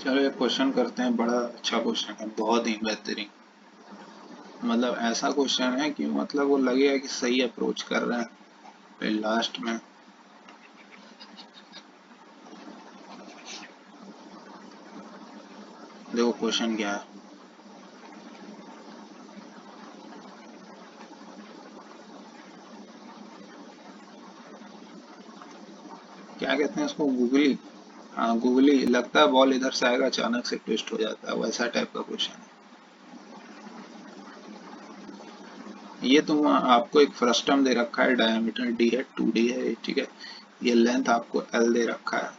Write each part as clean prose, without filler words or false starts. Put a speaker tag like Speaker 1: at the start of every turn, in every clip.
Speaker 1: चलो एक क्वेश्चन करते हैं, बड़ा अच्छा क्वेश्चन है, बहुत ही बेहतरीन। मतलब ऐसा क्वेश्चन है कि मतलब वो लगेगा कि सही अप्रोच कर रहे हैं। फिर लास्ट में देखो क्वेश्चन क्या है। क्या कहते हैं इसको, गूगली। हाँ गूगली, लगता है बॉल इधर से आएगा, अचानक से ट्विस्ट हो जाता है, वैसा टाइप का क्वेश्चन है ये। तुम आपको एक फ्रस्टम दे रखा है, डायमीटर डी है, 2D है, ठीक है। ये लेंथ आपको एल दे रखा है।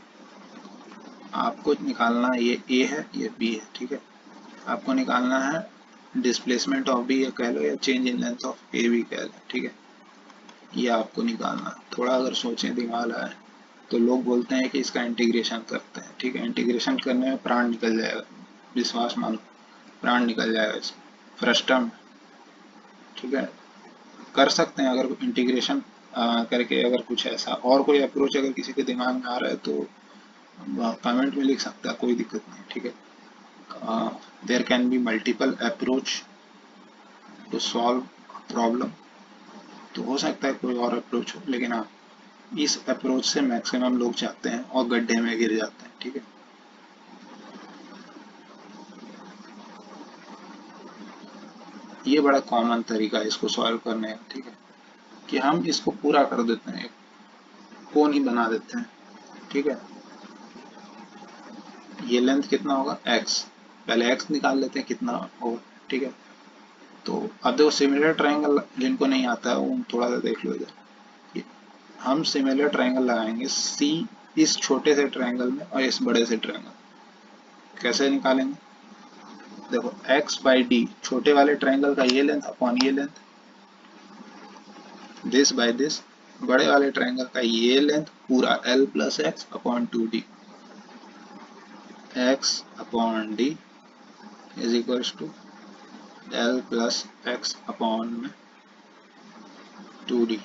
Speaker 1: आपको निकालना है, ये ए है, ये बी है, ठीक है। आपको निकालना है डिस्प्लेसमेंट ऑफ बी, ये कह लो, या चेंज इन लेंथ ऑफ ए भी कह लो, ठीक है। ये आपको निकालना है। थोड़ा अगर सोचें, दिमाग आए, तो लोग बोलते हैं कि इसका इंटीग्रेशन करते हैं, ठीक है। इंटीग्रेशन करने में प्राण निकल जाएगा, विश्वास मानो, प्राण निकल जाएगा इसमें। फ्रस्टम, ठीक है। कर सकते हैं अगर इंटीग्रेशन करके, अगर कुछ ऐसा और कोई अप्रोच अगर किसी के दिमाग में आ रहा है तो कमेंट में लिख सकता है, कोई दिक्कत नहीं, ठीक है। There can be multiple approach to solve problem. तो हो सकता है कोई और अप्रोच हो, लेकिन हाँ, इस अप्रोच से मैक्सिमम लोग जाते हैं और गड्ढे में गिर जाते हैं, ठीक है। ये बड़ा कॉमन तरीका है इसको सॉल्व करने का, ठीक है। कि हम इसको पूरा कर देते हैं, कोन ही बना देते हैं, ठीक है। ये लेंथ कितना होगा, x। पहले x निकाल लेते हैं कितना होगा, ठीक है। तो अब देखो सिमिलर ट्रायंगल जिनको नहीं आता है वो थोड़ा सा देख लो इधर। हम सिमिलर ट्रायंगल लगाएंगे C इस छोटे से ट्रायंगल में और इस बड़े से ट्रायंगल। कैसे निकालेंगे, देखो x बाई डी, छोटे वाले ट्रायंगल का ये लेंथ अपॉन ये लेंथ, दिस बाय दिस, बड़े वाले ट्रायंगल का ये लेंथ पूरा l plus x upon 2d। x अपॉन d is equals to l plus x upon में 2d।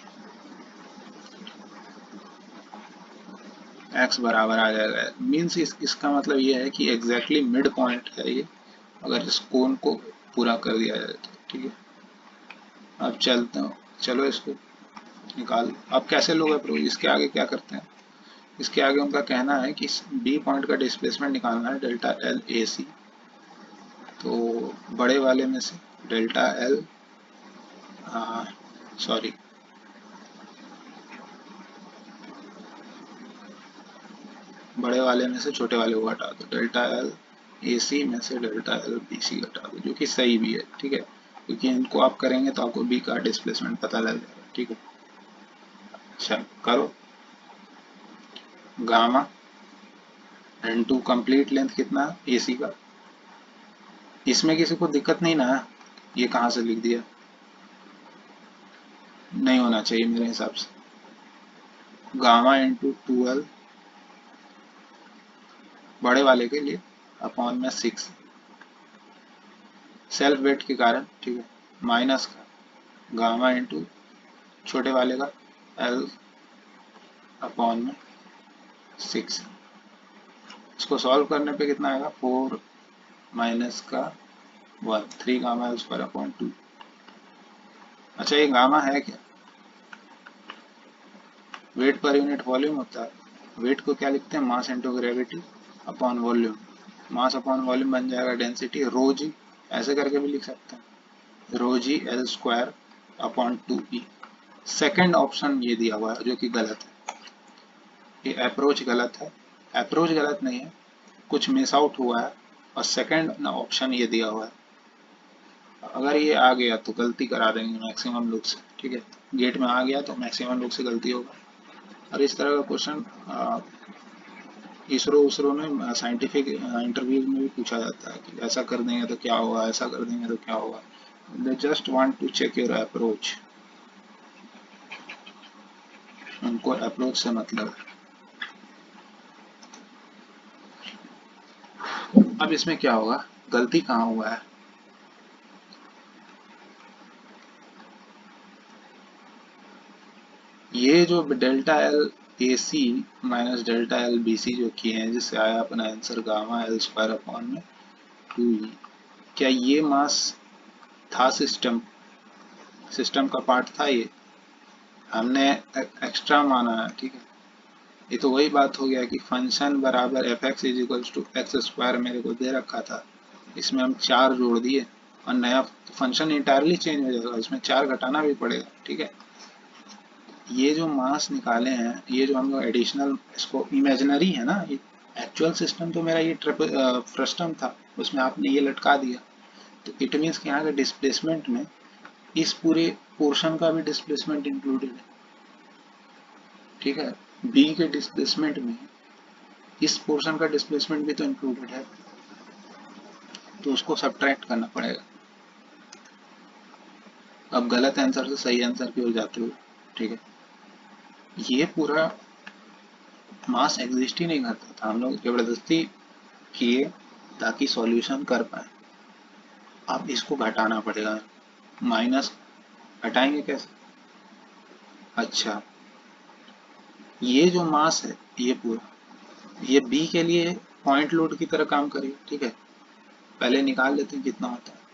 Speaker 1: x बराबर आ जाएगा, मीन्स इसका मतलब ये है कि एग्जैक्टली मिड पॉइंट है ये, अगर इस कोण को पूरा कर दिया जाए तो, ठीक है। अब चलते हो, चलो इसको निकाल। अब कैसे लोग अप्रोच, इसके आगे क्या करते हैं, इसके आगे उनका कहना है कि बी पॉइंट का डिस्प्लेसमेंट निकालना है डेल्टा एल ए सी। तो बड़े वाले में से डेल्टा एल, सॉरी, बड़े वाले में से छोटे वाले को हटा दो, डेल्टा एल ए सी में से डेल्टा एल बी सी हटा दो, जो कि सही भी है, ठीक है। क्योंकि इनको आप करेंगे तो आपको बी का डिस्प्लेसमेंट पता लग जाएगा, ठीक है। अच्छा करो, गामा इनटू कंप्लीट लेंथ कितना है ए सी का। इसमें किसी को दिक्कत नहीं ना, ये कहाँ से लिख दिया, नहीं होना चाहिए मेरे हिसाब से। गामा इंटू 12 बड़े वाले के लिए अपॉन में 6, सेल्फ वेट के कारण, ठीक है। माइनस का गामा इंटू छोटे वाले का एल अपॉन में 6। इसको सॉल्व करने पे कितना आएगा, 4 माइनस का 1, 3 गामा एल स्क्वायर अपॉन 2। अच्छा ये गामा है क्या, वेट पर यूनिट वॉल्यूम होता है। वेट को क्या लिखते हैं, mass into gravity upon volume. Mass upon volume बन जाएगा डेंसिटी रो जी, ऐसे करके भी लिख सकते हैं, रो जी एल स्क्वायर अपॉन 2 ई। सेकेंड ऑप्शन ये दिया हुआ है जो कि गलत है, ये अप्रोच गलत है। अप्रोच गलत नहीं है, कुछ मिस आउट हुआ है, और सेकेंड ऑप्शन ये दिया हुआ है। अगर ये आ गया तो गलती करा देंगे मैक्सिमम लोग से, ठीक है। गेट में आ गया तो मैक्सिमम लोग से गलती होगा। और इस तरह का क्वेश्चन इसरो उसरो में साइंटिफिक इंटरव्यू में भी पूछा जाता है कि ऐसा कर देंगे तो क्या होगा, ऐसा कर देंगे तो क्या होगा। They just want to check your approach, उनको अप्रोच से मतलब है। अब इसमें क्या होगा, गलती कहाँ हुआ है, ये जो delta L A C minus delta L B C जो किए हैं, जिससे आया अपना answer gamma L square upon में 2e। क्या ये मास था सिस्टम का पार्ट था? ये हमने एक्स्ट्रा माना है, ठीक है। ये तो वही बात हो गया कि फंक्शन बराबर F X is equals to X square मेरे को दे रखा था, इसमें हम 4 जोड़ दिए और नया फंक्शन इंटायरली चेंज हो जाएगा, इसमें 4 घटाना भी पड़ेगा, ठीक है। ये जो मास निकाले हैं, ये जो हम लोग एडिशनल, इसको इमेजिनरी है ना, एक्चुअल सिस्टम तो मेरा ये फ्रस्टम था, उसमें आपने ये लटका दिया, तो इट मीन्स कि यहाँ के डिस्प्लेसमेंट में इस पूरे पोर्शन का भी डिस्प्लेसमेंट इंक्लूडेड है, ठीक है। बी के डिस्प्लेसमेंट में इस पोर्शन का डिस्प्लेसमेंट भी तो इंक्लूडेड है, तो उसको सब्ट्रैक्ट करना पड़ेगा। अब गलत आंसर से सही आंसर की ओर जाते हुए, ठीक है। ये पूरा मास एग्जिस्ट ही नहीं करता था, हम लोग जबरदस्ती किए ताकि सॉल्यूशन कर पाए। अब इसको घटाना पड़ेगा, माइनस हटाएंगे कैसे? अच्छा, ये जो मास है ये पूरा, ये बी के लिए पॉइंट लोड की तरह काम करेगा, ठीक है। पहले निकाल लेते हैं कितना होता है।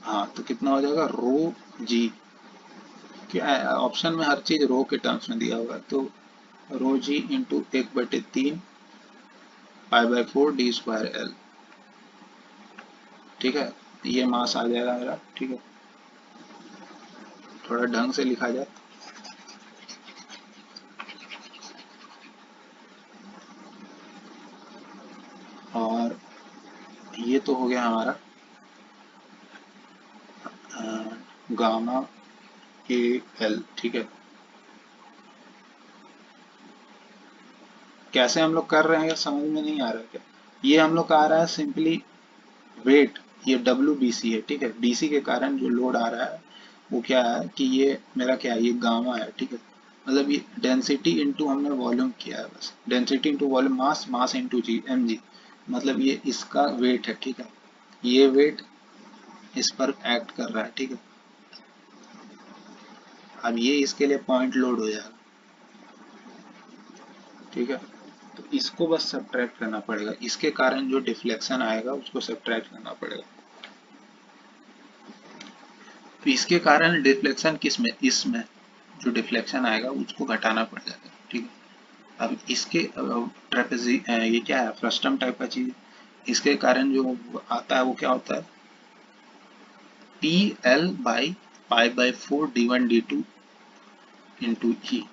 Speaker 1: हाँ, तो कितना हो जाएगा, रो जी, क्या ऑप्शन में हर चीज रो के टर्म्स में दिया हुआ है, तो रो जी इंटू 1/3 π/4 डी स्क्वायर एल, ठीक है। ये मास आ जाएगा मेरा, ठीक है। थोड़ा ढंग से लिखा जाए, और ये तो हो गया हमारा गामा ए एल, ठीक है। कैसे हम लोग कर रहे हैं समझ में नहीं आ रहा है क्या? ये हम लोग का आ रहा है सिंपली वेट, ये डब्ल्यू बी सी है, ठीक है। बी सी के कारण जो लोड आ रहा है वो क्या है कि ये मेरा क्या है, ये गामा है, ठीक है। मतलब ये डेंसिटी इंटू हमने वॉल्यूम किया है, बस density into volume, mass, mass into G M G, मतलब ये इसका वेट है, ठीक है। ये वेट इस पर एक्ट कर रहा है, ठीक है। अब ये इसके लिए पॉइंट लोड हो जाएगा, ठीक है। तो इसको बस सब्ट्रैक्ट करना पड़ेगा, इसके कारण जो डिफ्लेक्शन आएगा उसको सब्ट्रैक्ट करना पड़ेगा। तो इसके कारण डिफ्लेक्शन किसमें, इसमें जो डिफ्लेक्शन आएगा उसको घटाना पड़ जाएगा, ठीक है। अब इसके ट्रेपेजी, ये क्या है, फ्रस्टम टाइप का चीज, इसके कारण जो आता है वो क्या होता है, P L by π/4 d1 d2 into E.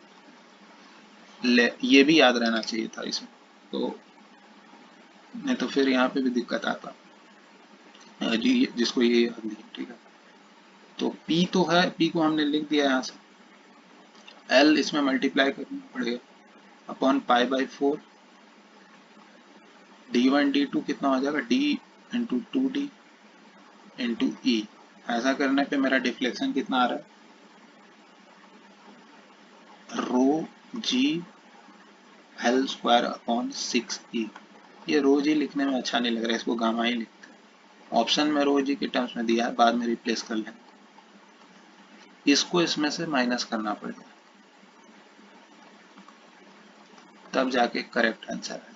Speaker 1: ये भी याद रहना चाहिए था इसमें, तो नहीं तो फिर यहाँ पे भी दिक्कत आता जी, जिसको ये याद नहीं, ठीक है। तो P तो है, P को हमने लिख दिया यहाँ से, L इसमें मल्टीप्लाई करना पड़ेगा अपॉन π/4 d1 d2 कितना हो जाएगा, d इंटू 2d इंटू ई। ऐसा करने पे मेरा डिफ्लेक्शन कितना आ रहा है, rho G L square upon 6e। ये रो जी लिखने में अच्छा नहीं लग रहा है, इसको गामा ही लिखते हैं। ऑप्शन में रो जी के टर्म्स में दिया है, बाद में रिप्लेस कर लेंगे, इसको इसमें से माइनस करना पड़ेगा, तब जाके करेक्ट आंसर है,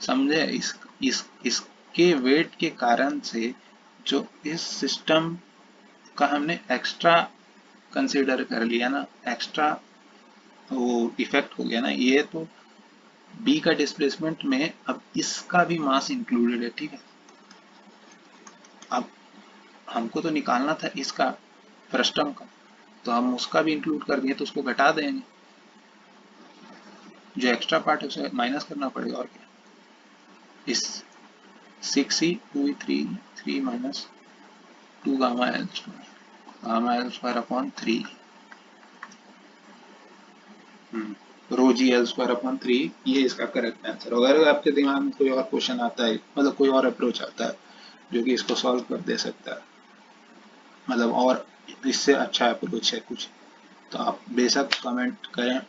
Speaker 1: समझे। इसके वेट के कारण से जो इस सिस्टम का हमने एक्स्ट्रा कंसीडर कर लिया ना, एक्स्ट्रा वो इफेक्ट हो गया ना, ये तो बी का डिस्प्लेसमेंट में अब इसका भी मास इंक्लूडेड है, ठीक है। अब हमको तो निकालना था इसका फ्रस्टम का, तो हम उसका भी इंक्लूड कर दिए, तो उसको घटा देंगे, जो एक्स्ट्रा पार्ट है उसे माइनस करना पड़ेगा, और क्या। इस 6e 2e 3 minus 2 gamma L square upon 3 रो जी एल स्क्वायर अपॉन 3, ये इसका करेक्ट आंसर। अगर आपके दिमाग में कोई और क्वेश्चन आता है, मतलब कोई और अप्रोच आता है जो कि इसको सॉल्व कर दे सकता है, मतलब और इससे अच्छा अप्रोच है कुछ, तो आप बेशक कमेंट करें,